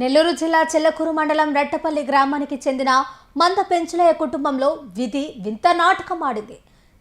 నెల్లూరు జిల్లా చెల్లకూరు మండలం రెట్టపల్లి గ్రామానికి చెందిన మంద పెంచులయ్య కుటుంబంలో విధి వింత నాటకం ఆడింది.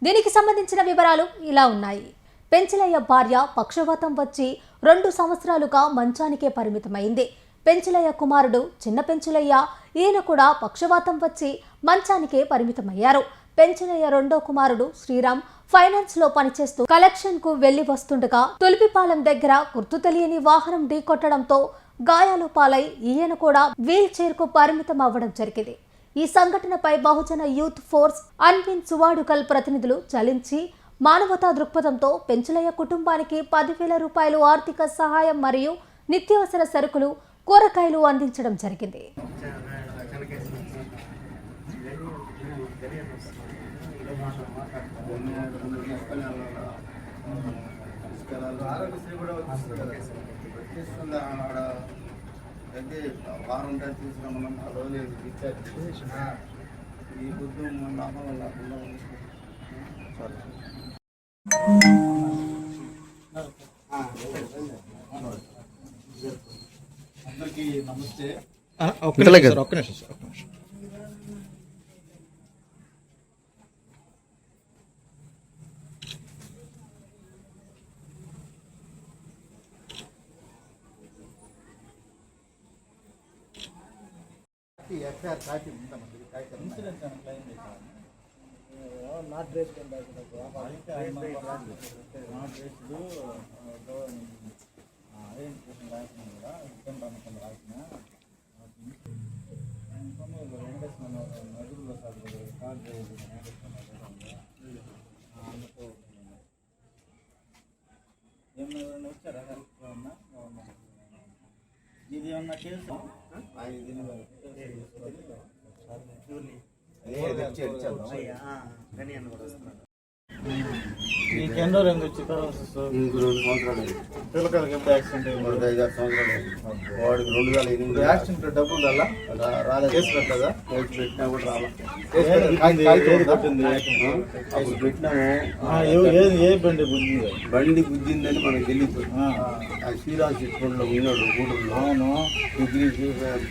దీనికి సంబంధించిన వివరాలు ఇలా ఉన్నాయి. పెంచులయ్య భార్య పక్షవాతం వచ్చి 2 సంవత్సరాలుగా మంచానికే పరిమితమైంది. పెంచులయ్య కుమారుడు చిన్న పెంచులయ్య, ఈయన కూడా పక్షవాతం వచ్చి మంచానికే పరిమితమయ్యారు. పెంచులయ్య రెండో కుమారుడు శ్రీరామ్ ఫైనాన్స్ లో పనిచేస్తూ కలెక్షన్ కు వెళ్లి వస్తుండగా తులిపిపాలెం దగ్గర గుర్తు తెలియని వాహనం ఢీకొట్టడంతో గాయాలు పాలై ఈయన కూడా వీల్ చైర్ కు పరిమితం అవ్వడం జరిగింది. ఈ సంఘటనపై బహుజన యూత్ ఫోర్స్ అన్విన్ సువాడుకల్ ప్రతినిధులు చలించి మానవతా దృక్పథంతో పెంచులయ్య కుటుంబానికి 10,000 రూపాయలు ఆర్థిక సహాయం మరియు నిత్యావసర సరుకులు, కూరగాయలు అందించడం జరిగింది. వారం తీసుకున్నాం రోజు ఈ బుద్ధి అందరికీ నమస్తే. ఒక్క నిమిషం. ఎఫ్ఐఆర్ కాపీ ఉందన్నది ఇన్సూరెన్స్ అని క్లెయిమ్ చేశాను. Not raised not raised identification రాసిన కూడా ఇబ్బంది అనుకుని రాసిన నదుల్లో సార్ కార్డు అందుకు ఏమైనా వచ్చారా ఏమన్నా ఇది ఏమన్నా కేసు మీకు ఎన్నో రంగు వచ్చి 2 సంవత్సరాలు పిల్లకాయలకి ఎప్పుడు యాక్సిడెంట్ అయింది? 5-6 సంవత్సరాలు. వాడికి 2008 యాక్సిడెంట్ డబ్బులు రాలేదు. కేసు పెట్టదా? కేసు పెట్టినా కూడా రాలేదు. అప్పుడు పెట్టినాము. ఏ బండి గుద్దింది? బండి గుద్దిందని మనకు తెలియదు. శ్రీరామ్ చిట్పండిలో ఉన్నాడు గూడూరులో. అవును. డిగ్రీకి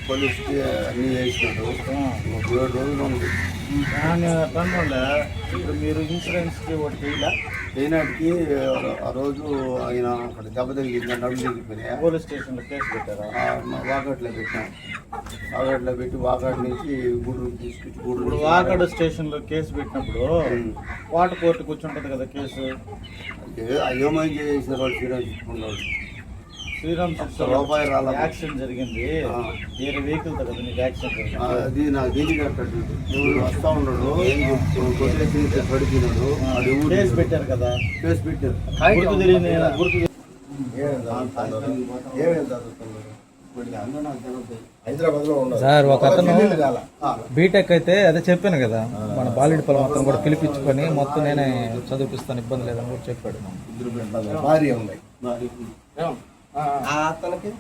పోలీస్కి అన్నీ చేసినాడు. 7 రోజులు మనకు ఇప్పుడు మీరు ఇన్సూరెన్స్కి ఒకటి అయినాటికి ఆ రోజు ఆయన అక్కడ దెబ్బ తగిలింది, నడుము తగిలిపోయినాయి. పోలీస్ స్టేషన్లో కేసు పెట్టారా? వాకాట్లో పెట్టాం. వాకాట్లో పెట్టి వాకాట్ నుంచి గూడూరు తీసుకొచ్చి గూడూరు వాకాడు స్టేషన్లో కేసు పెట్టినప్పుడు వాటర్ కోర్టు కూర్చుంటుంది కదా కేసు. ఏమైనా చేసిన వాళ్ళు శ్రీరామ్ చెప్పుకున్నాడు. శ్రీరామ్ రూపాయి రాల యాక్సిడెంట్ జరిగింది. వేరే వెహికల్ కదా నీకు యాక్సిడెంట్ జరిగింది. అది నాకు తెలియదు. ఎవరు వస్తా ఉన్నాడు, పడిపోయినాడు. కేసు పెట్టారు కదా, కేసు పెట్టారు. గుర్తు తెలియని గుర్తు సార్ ఒక అతను బీటెక్ అయితే అదే చెప్పాను కదా, మన బాలిడిపల్లి మొత్తం కూడా పిలిపించుకొని మొత్తం నేనే చదివిపిస్తాను, ఇబ్బంది లేదని కూడా చెప్పాడు. భారీ ఉన్నాయి అతనికి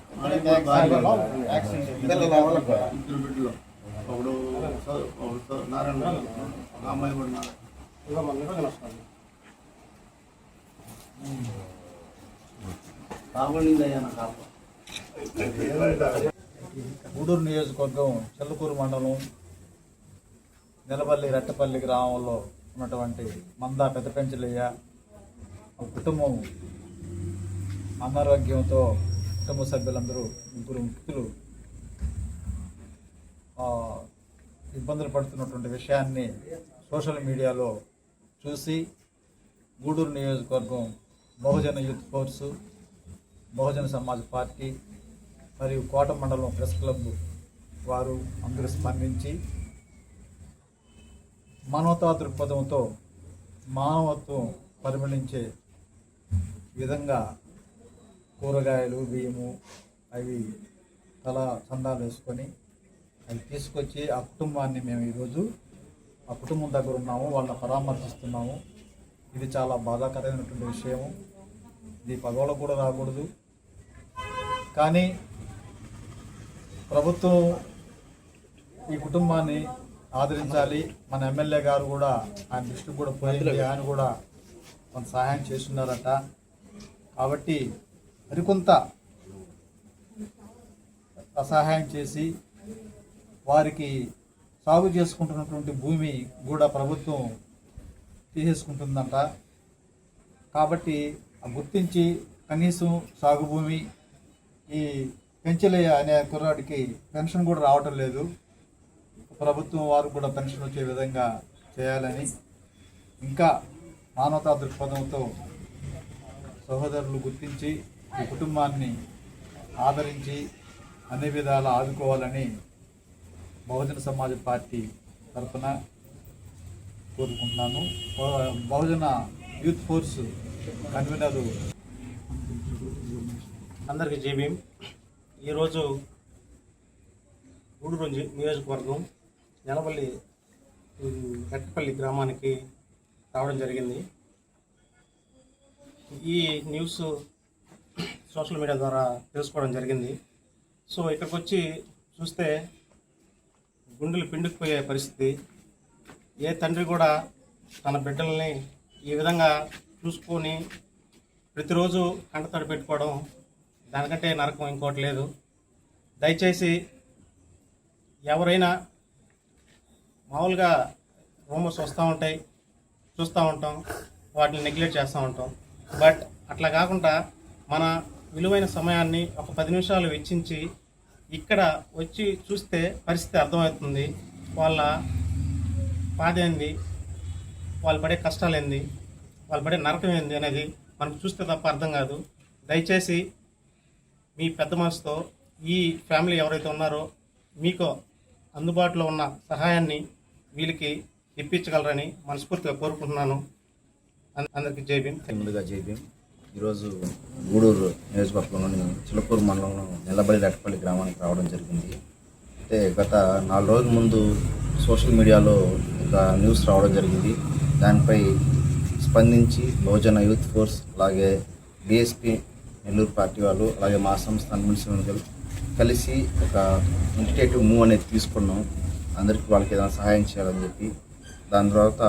నారాయణ అమ్మాయి కూడా గూడూరు నియోజకవర్గం చెల్లకూరు మండలం నెలపల్లి రెట్టపల్లి గ్రామంలో ఉన్నటువంటి మంద పెద్ద పెంచులయ్య కుటుంబం అనారోగ్యంతో కుటుంబ సభ్యులందరూ 3 వ్యక్తులు ఇబ్బందులు పడుతున్నటువంటి విషయాన్ని సోషల్ మీడియాలో చూసి గూడూరు నియోజకవర్గం బహుజన youth force, Bahujan Samaj party మరియు కోట మండలం ప్రెస్ క్లబ్ వారు అందరూ స్పందించి మానవతా దృక్పథంతో మానవత్వం పరిమళించే విధంగా కూరగాయలు, బియ్యము అవి చందాలు వేసుకొని అవి తీసుకొచ్చి ఆ కుటుంబాన్ని మేము ఈరోజు ఆ కుటుంబం దగ్గర ఉన్నాము, వాళ్ళని పరామర్శిస్తున్నాము. ఇది చాలా బాధాకరమైనటువంటి విషయము. ఇది పగవలకు కూడా రాకూడదు. కానీ ప్రభుత్వం ఈ కుటుంబాన్ని ఆదరించాలి. మన ఎమ్మెల్యే గారు కూడా ఆయన దృష్టికి కూడా పోయింది, ఆయన కూడా కొంత సహాయం చేస్తున్నారట. కాబట్టి మరికొంత సహాయం చేసి వారికి సాగు చేసుకుంటున్నటువంటి భూమి కూడా ప్రభుత్వం తీసేసుకుంటుందంట. కాబట్టి గుర్తించి కనీసం సాగు భూమి ఈ పెంచలయ్య అనే కుర్రాడికి పెన్షన్ కూడా రావటం లేదు. ప్రభుత్వం వారు కూడా పెన్షన్ వచ్చే విధంగా చేయాలని, ఇంకా మానవతా దృక్పథంతో సహోదరులు గుర్తించి ఈ కుటుంబాన్ని ఆదరించి అన్ని విధాలా ఆదుకోవాలని బహుజన సమాజ్ పార్టీ తరఫున కోరుకుంటున్నాను. బహుజన యూత్ ఫోర్స్ కన్వీనర్ అందరికీ జై భీమ్. ఈరోజు గూడూరు నియోజకవర్గం నెలపల్లి రెట్టపల్లి గ్రామానికి రావడం జరిగింది. ఈ న్యూస్ సోషల్ మీడియా ద్వారా తెలుసుకోవడం జరిగింది. సో ఇక్కడికి వచ్చి చూస్తే గుండెలు పిండుకుపోయే పరిస్థితి. ఏ తండ్రి కూడా తన బిడ్డల్ని ఈ విధంగా చూసుకొని ప్రతిరోజు కంటతడి పెట్టుకోవడం దానికంటే నరకం ఇంకోటి లేదు. దయచేసి ఎవరైనా మామూలుగా రూమర్స్ వస్తూ ఉంటాయి, చూస్తూ ఉంటాం, వాటిని నెగ్లెక్ట్ చేస్తూ ఉంటాం. బట్ అట్లా కాకుండా మన విలువైన సమయాన్ని ఒక 10 నిమిషాలు వెచ్చించి ఇక్కడ వచ్చి చూస్తే పరిస్థితి అర్థమవుతుంది. వాళ్ళ బాధ ఏంది, వాళ్ళు పడే కష్టాలు ఏంది, వాళ్ళు పడే నరకం ఏంది అనేది మనకు చూస్తే తప్ప అర్థం కాదు. దయచేసి మీ పెద్ద మనసుతో ఈ ఫ్యామిలీ ఎవరైతే ఉన్నారో మీకు అందుబాటులో ఉన్న సహాయాన్ని వీళ్ళకి ఇప్పించగలరని మనస్ఫూర్తిగా కోరుకుంటున్నాను. అందరికీ జై భీమ్. ముందుగా జై భీమ్. ఈరోజు గూడూరు నియోజకవర్గంలోని చిలకూరు మండలంలో నెల్లబల్లి రెట్టపల్లి గ్రామానికి రావడం జరిగింది. అయితే గత 4 రోజుల ముందు సోషల్ మీడియాలో ఒక న్యూస్ రావడం జరిగింది. దానిపై స్పందించి బహుజన యూత్ ఫోర్స్, అలాగే బీఎస్పీ నెల్లూరు పార్టీ వాళ్ళు, అలాగే మా సంస్థ అడ్మినిస్ట్రేషన్ కలిసి ఒక ఇంటిటేటివ్ మూవ్ అనేది తీసుకున్నాం. అందరికీ వాళ్ళకి ఏదైనా సహాయం చేయాలని చెప్పి. దాని తర్వాత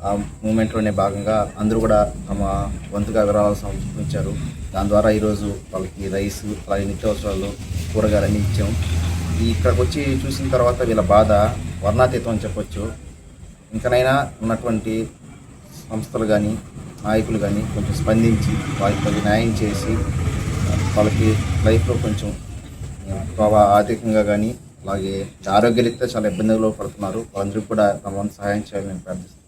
ఆ మూమెంట్లోనే భాగంగా అందరూ కూడా తమ వంతుగా విరాళాలు సమర్పించారు. దాని ద్వారా ఈరోజు వాళ్ళకి రైస్, అలాగే నిత్యావసరాలు, కూరగాయలన్నీ ఇచ్చాం. ఇక్కడికి వచ్చి చూసిన తర్వాత వీళ్ళ బాధ వర్ణాతీతం అని చెప్పొచ్చు. ఇంకనైనా ఉన్నటువంటి సంస్థలు కానీ నాయకులు కానీ కొంచెం స్పందించి వాళ్ళకి కొంచెం న్యాయం చేసి వాళ్ళకి లైఫ్లో కొంచెం ఆర్థికంగా కానీ అలాగే ఆరోగ్యరీత్యా చాలా ఇబ్బందులు పడుతున్నారు. వాళ్ళందరికీ కూడా తమ సహాయం చేయాలని నేను ప్రార్థిస్తున్నాను.